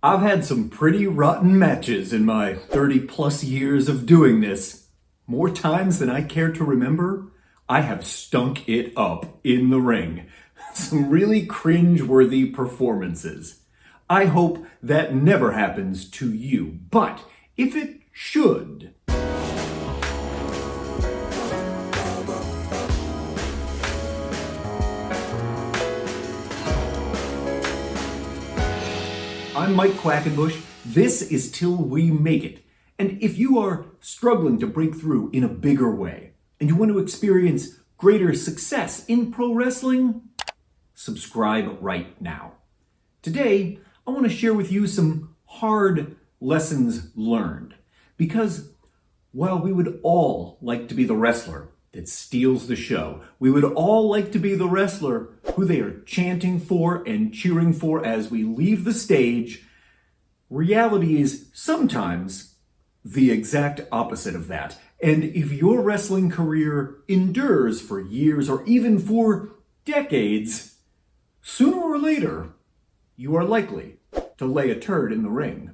I've had some pretty rotten matches in my 30 plus years of doing this. More times than I care to remember, I have stunk it up in the ring. Some really cringe-worthy performances. I hope that never happens to you, but if it should, I'm Mike Quackenbush. This is Till We Make It. And if you are struggling to break through in a bigger way, and you want to experience greater success in pro wrestling, subscribe right now. Today, I want to share with you some hard lessons learned. Because while we would all like to be the wrestler that steals the show, we would all like to be the wrestler who they are chanting for and cheering for as we leave the stage, reality is sometimes the exact opposite of that. And if your wrestling career endures for years or even for decades, sooner or later, you are likely to lay a turd in the ring.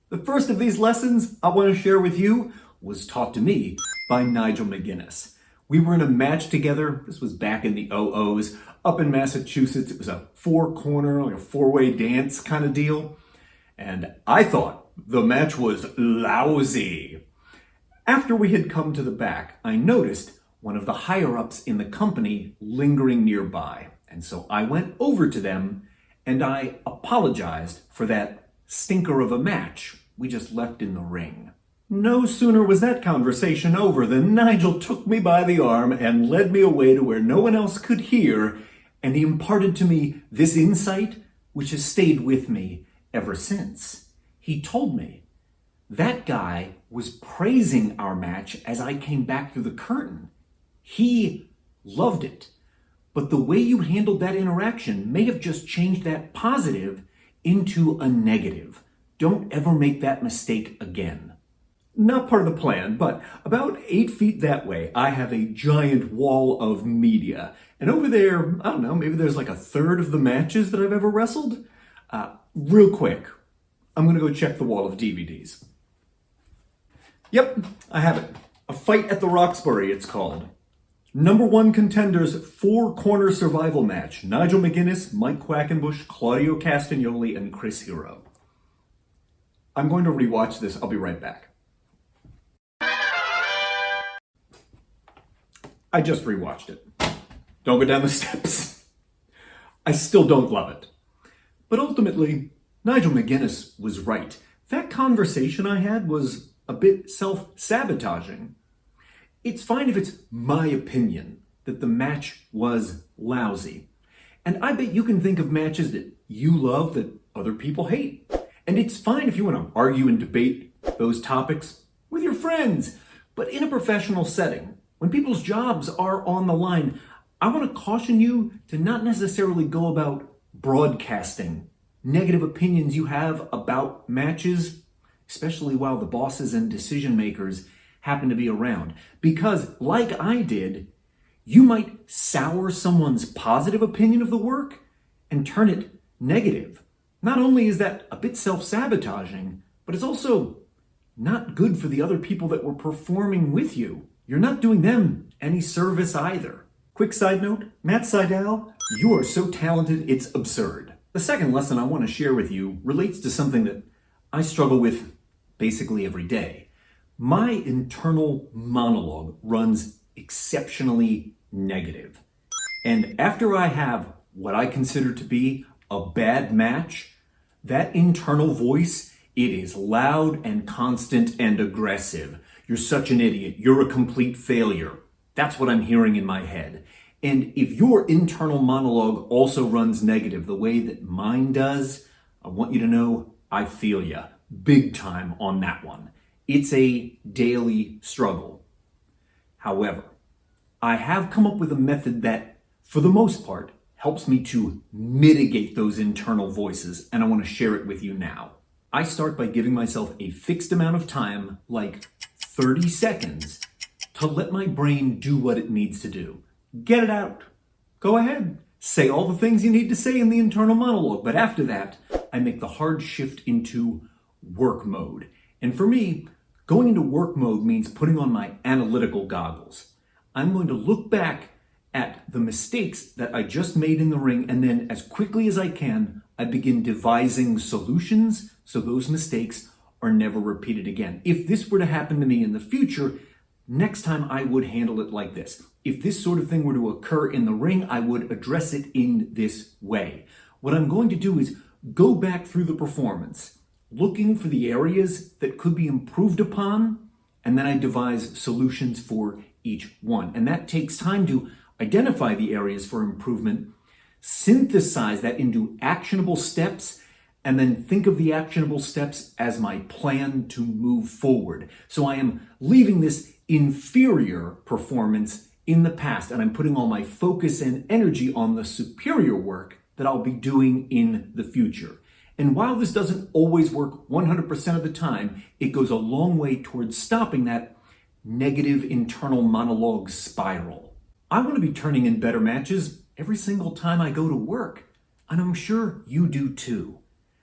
The first of these lessons I want to share with you was taught to me by Nigel McGuinness. We were in a match together. This was back in the 00s, up in Massachusetts. It was a four-corner, like a four-way dance kind of deal. And I thought the match was lousy. After we had come to the back, I noticed one of the higher-ups in the company lingering nearby. And so I went over to them and I apologized for that stinker of a match we just left in the ring. No sooner was that conversation over than Nigel took me by the arm and led me away to where no one else could hear, and he imparted to me this insight which has stayed with me ever since. He told me that guy was praising our match as I came back through the curtain. He loved it, but the way you handled that interaction may have just changed that positive into a negative. Don't ever make that mistake again. Not part of the plan, but about 8 feet that way, I have a giant wall of media. And over there, I don't know, maybe there's like a third of the matches that I've ever wrestled. Real quick, I'm going to go check the wall of DVDs. Yep, I have it. A Fight at the Roxbury, it's called. Number one contenders, four-corner survival match. Nigel McGuinness, Mike Quackenbush, Claudio Castagnoli, and Chris Hero. I'm going to rewatch this. I'll be right back. I just rewatched it. Don't go down the steps. I still don't love it. But ultimately, Nigel McGuinness was right. That conversation I had was a bit self-sabotaging. It's fine if it's my opinion that the match was lousy. And I bet you can think of matches that you love that other people hate. And it's fine if you want to argue and debate those topics with your friends. But in a professional setting, when people's jobs are on the line, I want to caution you to not necessarily go about broadcasting negative opinions you have about matches, especially while the bosses and decision makers happen to be around. Because, like I did, you might sour someone's positive opinion of the work and turn it negative. Not only is that a bit self-sabotaging, but it's also not good for the other people that were performing with you. You're not doing them any service either. Quick side note, Matt Seidel, you are so talented, it's absurd. The second lesson I want to share with you relates to something that I struggle with basically every day. My internal monologue runs exceptionally negative. And after I have what I consider to be a bad match, that internal voice, it is loud and constant and aggressive. You're such an idiot. You're a complete failure. That's what I'm hearing in my head. And if your internal monologue also runs negative the way that mine does, I want you to know I feel ya big time on that one. It's a daily struggle. However, I have come up with a method that, for the most part, helps me to mitigate those internal voices, and I want to share it with you now. I start by giving myself a fixed amount of time, like 30 seconds, to let my brain do what it needs to do. Get it out. Go ahead. Say all the things you need to say in the internal monologue, but after that, I make the hard shift into work mode. And for me, going into work mode means putting on my analytical goggles. I'm going to look back at the mistakes that I just made in the ring, and then as quickly as I can, I begin devising solutions so those mistakes are never repeated again. If this were to happen to me in the future, next time I would handle it like this. If this sort of thing were to occur in the ring, I would address it in this way. What I'm going to do is go back through the performance, looking for the areas that could be improved upon, and then I devise solutions for each one. And that takes time to identify the areas for improvement, synthesize that into actionable steps, and then think of the actionable steps as my plan to move forward. So I am leaving this inferior performance in the past, and I'm putting all my focus and energy on the superior work that I'll be doing in the future. And while this doesn't always work 100% of the time, it goes a long way towards stopping that negative internal monologue spiral. I want to be turning in better matches every single time I go to work, and I'm sure you do too.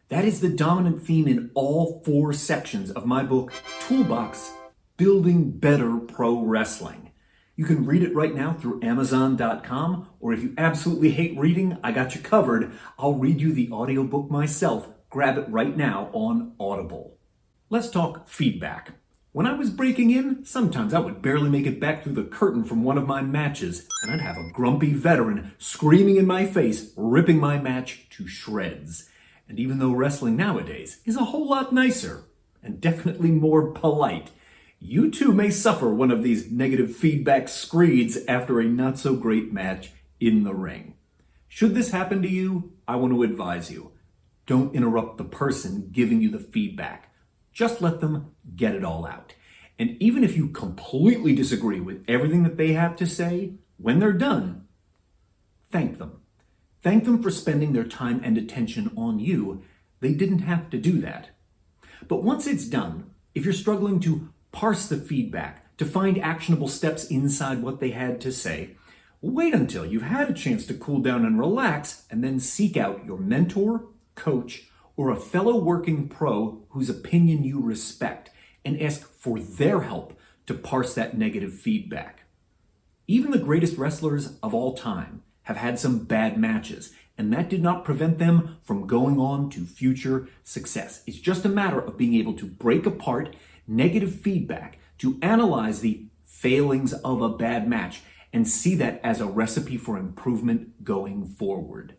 That is the dominant theme in all 4 sections of my book, Toolbox: Building Better Pro Wrestling. You can read it right now through Amazon.com, or if you absolutely hate reading, I got you covered. I'll read you the audiobook myself. Grab it right now on Audible. Let's talk feedback. When I was breaking in, sometimes I would barely make it back through the curtain from one of my matches, and I'd have a grumpy veteran screaming in my face, ripping my match to shreds. And even though wrestling nowadays is a whole lot nicer and definitely more polite, you too may suffer one of these negative feedback screeds after a not-so-great match in the ring. Should this happen to you, I want to advise you, don't interrupt the person giving you the feedback. Just let them get it all out. And even if you completely disagree with everything that they have to say, when they're done, thank them. Thank them for spending their time and attention on you. They didn't have to do that. But once it's done, if you're struggling to parse the feedback, to find actionable steps inside what they had to say, wait until you've had a chance to cool down and relax, and then seek out your mentor, coach, or a fellow working pro whose opinion you respect, and ask for their help to parse that negative feedback. Even the greatest wrestlers of all time have had some bad matches, and that did not prevent them from going on to future success. It's just a matter of being able to break apart negative feedback, to analyze the failings of a bad match, and see that as a recipe for improvement going forward.